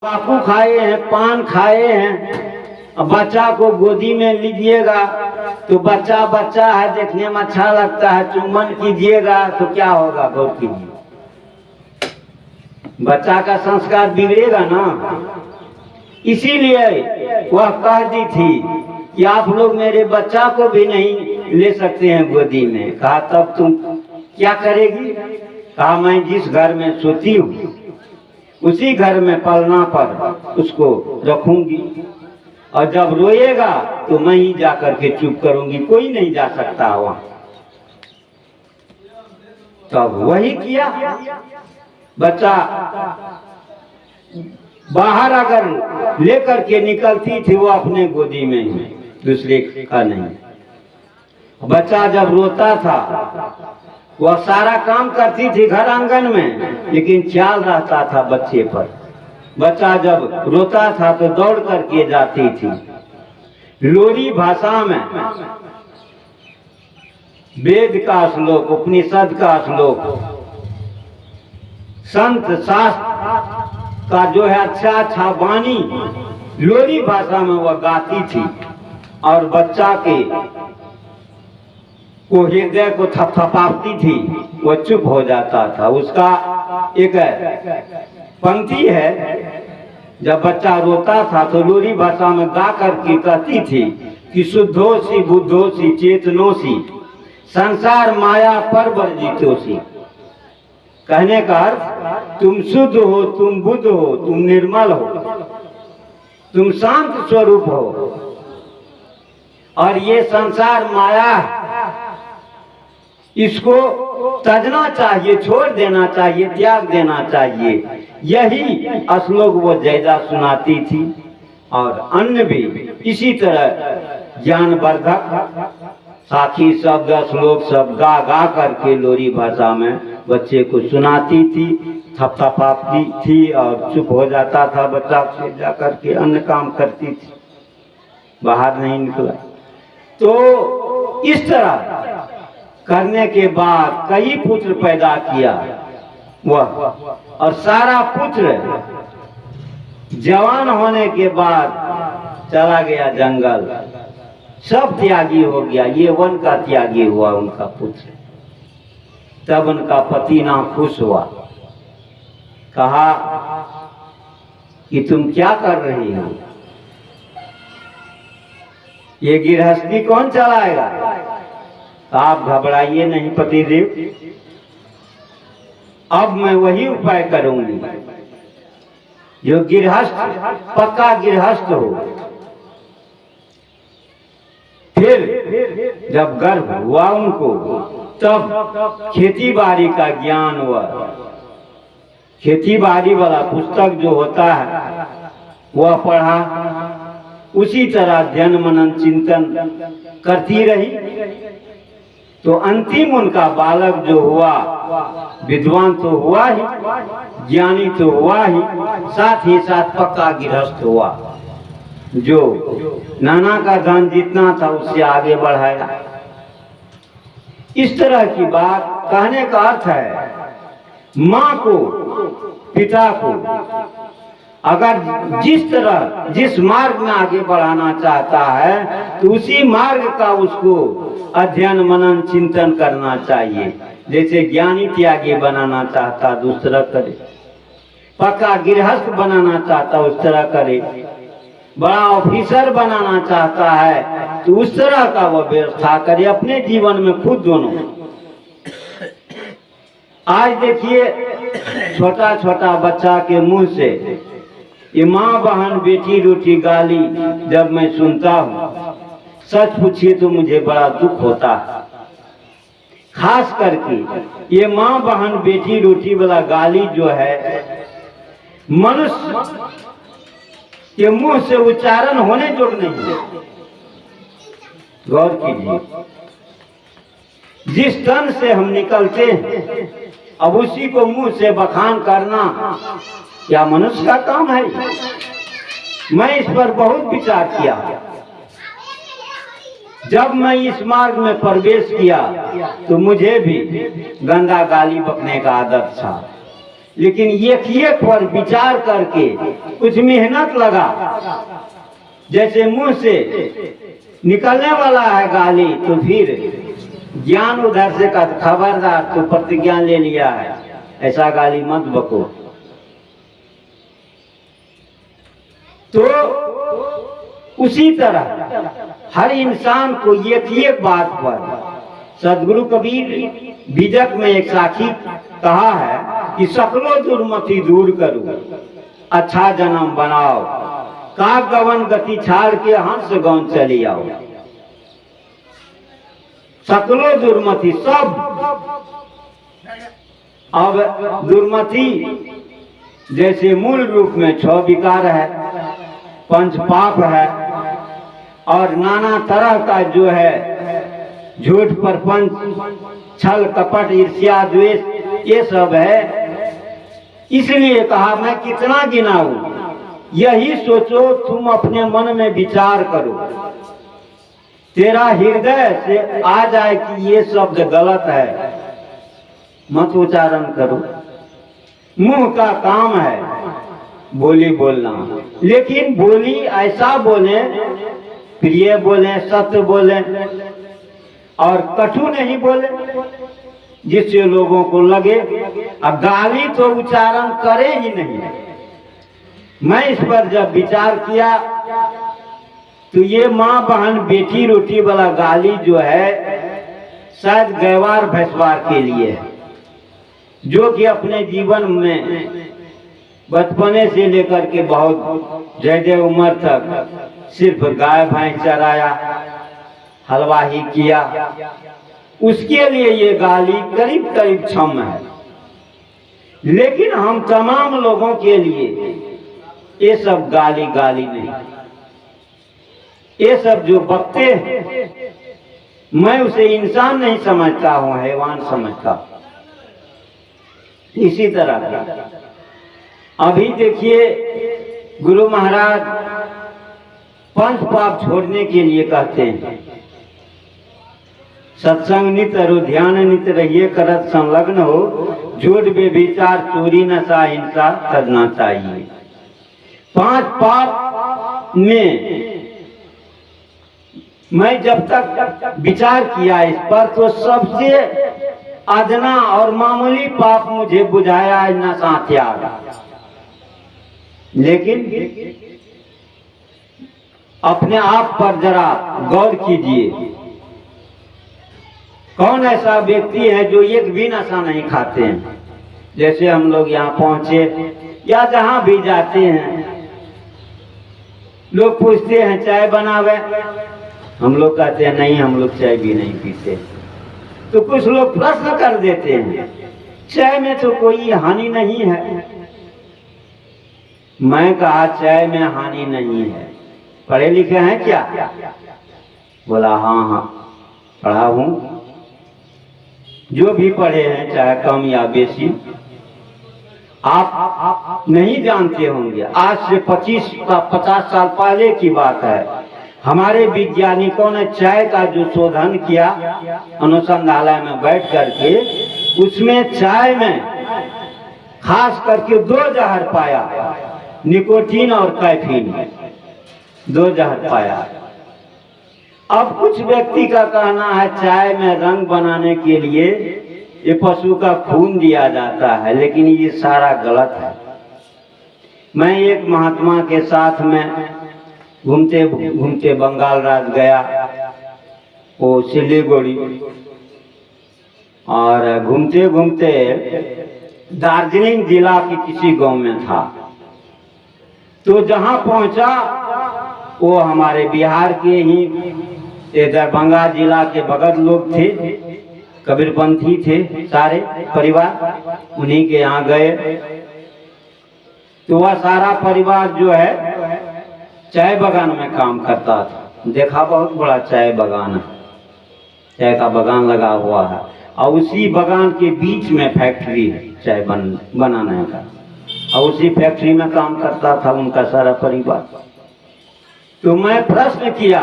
तंबाकू खाए हैं, पान खाए हैं। अब बच्चा को गोदी में लीजिएगा तो बच्चा बच्चा है, देखने में अच्छा लगता है, चुम्बन कीजिएगा तो क्या होगा? गौर कीजिए, बच्चा का संस्कार बिगड़ेगा ना। इसीलिए वह कह दी थी कि आप लोग मेरे बच्चा को भी नहीं ले सकते हैं गोदी में। कहा तब तुम क्या करेगी? कहा मैं जिस घर में सोती हूँ उसी घर में पलना पर उसको रखूंगी, और जब रोएगा तो मैं ही जाकर के चुप करूंगी, कोई नहीं जा सकता वहां। तब वही किया। बच्चा बाहर अगर लेकर के निकलती थी वो अपने गोदी में ही, दूसरे का नहीं। बच्चा जब रोता था वह सारा काम करती थी घर आंगन में, लेकिन ख्याल रहता था बच्चे पर। बच्चा जब रोता था तो दौड़ करके जाती थी। लोरी भाषा में वेद का श्लोक, उपनिषद का श्लोक, संत शास्त्र का जो है अच्छा अच्छा वाणी लोरी भाषा में वह गाती थी, और बच्चा के को हृदय को थपथपाती थी, वो चुप हो जाता था। उसका एक पंक्ति है, जब बच्चा रोता था तो लोरी भाषा में गा करके कहती थी कि शुद्धोसी बुद्धोसी चेतनोसी संसार माया पर वर्जितोसी। कहने का अर्थ तुम शुद्ध हो, तुम बुद्ध हो, तुम निर्मल हो, तुम शांत स्वरूप हो, और ये संसार माया इसको तजना चाहिए, छोड़ देना चाहिए, त्याग देना चाहिए। यही श्लोक वो जैदा सुनाती थी। और अन्य भी इसी तरह ज्ञानवर्धक साखी शब्द श्लोक सब गा गा करके लोरी भाषा में बच्चे को सुनाती थी, थपथपाती थी, और चुप हो जाता था बच्चा, से जा करके अन्य काम करती थी, बाहर नहीं निकला। तो इस तरह करने के बाद कई पुत्र पैदा किया वह, और सारा पुत्र जवान होने के बाद चला गया जंगल, सब त्यागी हो गया। ये वन का त्यागी हुआ उनका पुत्र। तब उनका पति ना खुश हुआ, कहा कि तुम क्या कर रही हो? ये गृहस्थी कौन चलाएगा? आप घबराइए नहीं पतिदेव, अब मैं वही उपाय करूंगी जो गृहस्थ, पक्का गृहस्थ हो। फिर जब गर्भ हुआ उनको, तब खेती बाड़ी का ज्ञान हुआ। खेती बाड़ी वाला पुस्तक जो होता है वह पढ़ा, उसी तरह ध्यान मनन चिंतन करती रही। तो अंतिम उनका बालक जो हुआ, विद्वान तो हुआ ही, ज्ञानी तो हुआ ही, साथ ही साथ पक्का गृहस्थ हुआ, जो नाना का धन जितना था उससे आगे बढ़ाया। इस तरह की बात कहने का अर्थ है, माँ को, पिता को अगर जिस तरह जिस मार्ग में आगे बढ़ाना चाहता है तो उसी मार्ग का उसको अध्ययन मनन चिंतन करना चाहिए। जैसे ज्ञानी त्यागी बनाना चाहता दूसरा करे, पक्का गृहस्थ बनाना चाहता उस तरह करे, बड़ा ऑफिसर बनाना चाहता है तो उस तरह का वह व्यवस्था करे अपने जीवन में खुद दोनों। आज देखिए छोटा छोटा बच्चा के मुंह से ये माँ बहन बेटी रोटी गाली जब मैं सुनता हूँ, सच पूछिए तो मुझे बड़ा दुख होता है। खास करके ये माँ बहन बेटी रोटी वाला गाली जो है मनुष्य के मुंह से उच्चारण होने जोग नहीं है। गौर कीजिए, जिस तन से हम निकलते हैं अब उसी को मुंह से बखान करना क्या मनुष्य का काम है? मैं इस पर बहुत विचार किया। जब मैं इस मार्ग में प्रवेश किया तो मुझे भी गंदा गाली बकने का आदत था, लेकिन एक पर विचार करके कुछ मेहनत लगा। जैसे मुंह से निकलने वाला है गाली, तो फिर ज्ञान उधर से का खबरदार, तो प्रतिज्ञा ले लिया है ऐसा गाली मत बको। तो उसी तरह हर इंसान को एक बात पर सदगुरु कबीर बीजक में एक साखी कहा है कि सकलो दुर्मति दूर करो, अच्छा जन्म बनाओ, का गवन गति छाड़ के हंस गौन चली आओ। सकलो दुर्मति सब। अब दुर्मति जैसे मूल रूप में 6 विकार है, 5 पाप है, और नाना तरह का जो है झूठ, परपंच, छल, कपट, ईर्ष्या, द्वेष, ये सब है। इसलिए कहा मैं कितना गिनाऊं, यही सोचो, तुम अपने मन में विचार करो, तेरा हृदय से आ जाए कि ये शब्द गलत है, मत उच्चारण करो। मुंह का काम है बोली बोलना, लेकिन बोली ऐसा बोले, प्रिय बोले, सत्य बोले, और कटु नहीं बोले जिससे लोगों को लगे। अब गाली तो उच्चारण करे ही नहीं। मैं इस पर जब विचार किया तो ये माँ बहन बेटी रोटी वाला गाली जो है शायद गैवार भैंसवार के लिए है, जो कि अपने जीवन में बचपने से लेकर के बहुत ज्यादा उम्र तक सिर्फ गाय भैंस चराया, हलवाही किया, उसके लिए ये गाली करीब करीब क्षम है। लेकिन हम तमाम लोगों के लिए ये सब गाली गाली नहीं, ये सब जो बकते हैं मैं उसे इंसान नहीं समझता हूँ, हैवान समझता हूँ। इसी तरह अभी देखिए गुरु महाराज 5 पाप छोड़ने के लिए कहते हैं, सत्संग नित रहो, ध्यान नित रहिए, करत संलग्न हो, झूठ बेविचार, चोरी, नशा, हिंसा करना चाहिए। 5 पाप में मैं जब तक विचार किया इस पर, तो सबसे अदना और मामूली पाप मुझे बुझाया है नशा त्याग। लेकिन अपने आप पर जरा गौर कीजिए, कौन ऐसा व्यक्ति है जो एक भी नशा नहीं खाते हैं। जैसे हम लोग यहाँ पहुंचे या जहां भी जाते हैं, लोग पूछते हैं चाय बनावे, हम लोग कहते हैं नहीं, हम लोग चाय भी नहीं पीते। तो कुछ लोग प्रश्न कर देते हैं चाय में तो कोई हानि नहीं है। मैं कहा चाय में हानि नहीं है, पढ़े लिखे हैं क्या? बोला हाँ पढ़ा हूं। जो भी पढ़े हैं चाहे कम या बेसी, आप नहीं जानते होंगे। आज से 50 साल पहले की बात है, हमारे वैज्ञानिकों ने चाय का जो शोधन किया अनुसंधानालय में बैठ करके, उसमें चाय में खास करके 2 जहर पाया, निकोटीन और कैफीन, 2 जहर पाया। अब कुछ व्यक्ति का कहना है चाय में रंग बनाने के लिए ये पशु का खून दिया जाता है, लेकिन ये सारा गलत है। मैं एक महात्मा के साथ में घूमते घूमते बंगाल राज्य गया, वो सिलीगुड़ी, और घूमते घूमते दार्जिलिंग जिला के किसी गांव में था। तो जहां पहुंचा वो हमारे बिहार के ही दरभंगा जिला के बगल लोग थे, कबीरपंथी थे सारे परिवार, उन्हीं के यहाँ गए। तो वह सारा परिवार जो है चाय बागान में काम करता था। देखा बहुत बड़ा चाय बागान है, चाय का बागान लगा हुआ है, और उसी बागान के बीच में फैक्ट्री है चाय बनाने का, और उसी फैक्ट्री में काम करता था उनका सारा परिवार। तो मैं प्रश्न किया